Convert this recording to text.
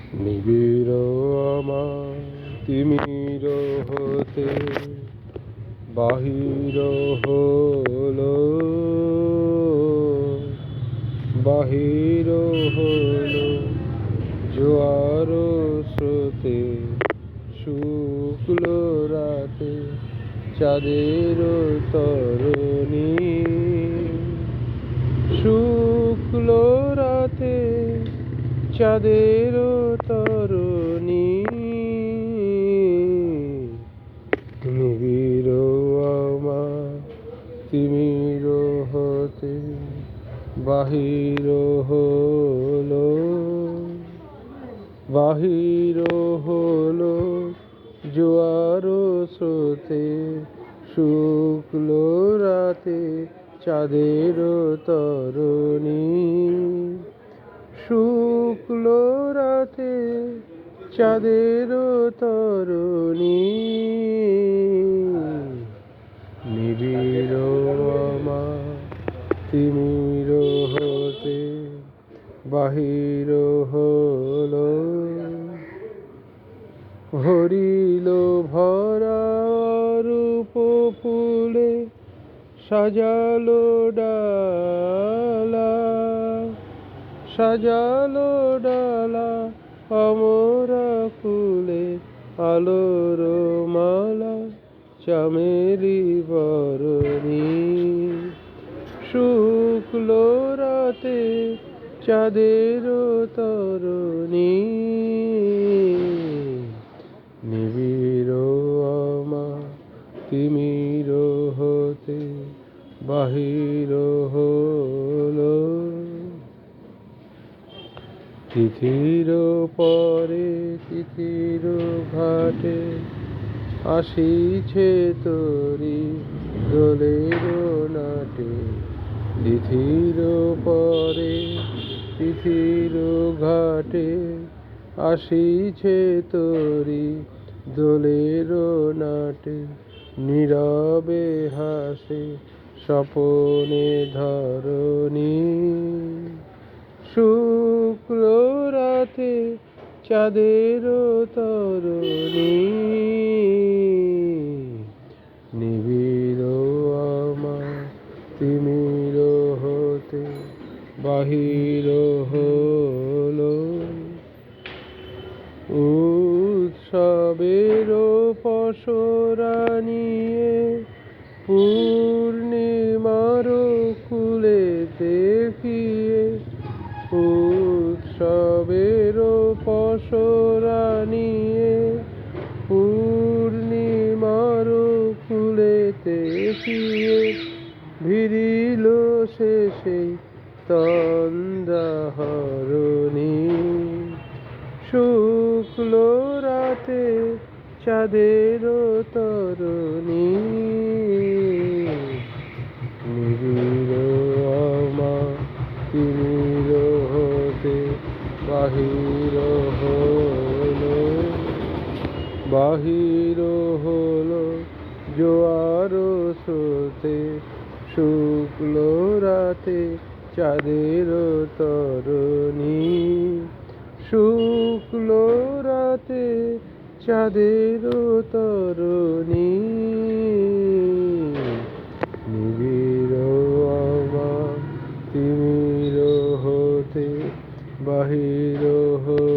নিবিড় আমার তিমির হতে বাহির হলো, বাহির হলো জোয়ার স্রোতে, শুক্ল রাতে চাঁদের তরণী, শুক্ল রাতে চাঁদের তরণী। নিবিড় আমার তিমির হতে বাহির হলো, বাহির হলো জোয়ার স্রোতে, শুক্ল রাতে চাঁদের তরণী, শুক্ল রাতে চাঁদের তরণী। নিবিড় আমার তিমির হতে বাহির হলো, ভরিল ভরা রূপ ফুলে সাজালো ডালা, সাজালো ডালা আমরা ফুলে, আলোর মালা চামেলি বরণী, শুক্ল রাতে চাঁদের তরণী। নিবিড় আমার তিমির হতে বাহির হলো, তিথির পরে তিথির ঘাটে আসিছে তোরি দোলের নাটে, তিথির পরে তিথির ঘাটে আসিছে তোরি দোলের নাটে, নীরবে হাসে স্বপনে ধরণী, শুক্ল রাতে চাঁদের তরণী। নিবিড় আমার তিমির হতে বাহির হলো, উৎসবের পসরা নিয়ে পূর্ণিমার কুলে দেখিয়ে, উৎসবের পসরা নিয়ে পূর্ণিমার কুলেতে দেখিয়ে, ভিড়িল শেষে তন্দ্রাহরণী, শুক্ল রাতে চাঁদের তরণী। নিবিড় আমার তিমির হতে বাহির হলো, বাহির হলো জোয়ার স্রোতে, শুক্ল রাতে চাঁদের তরণী, শুক্ল রাতে চাঁদের তরণী। নিবিড় আমার তিমির হতে বাহির হলো।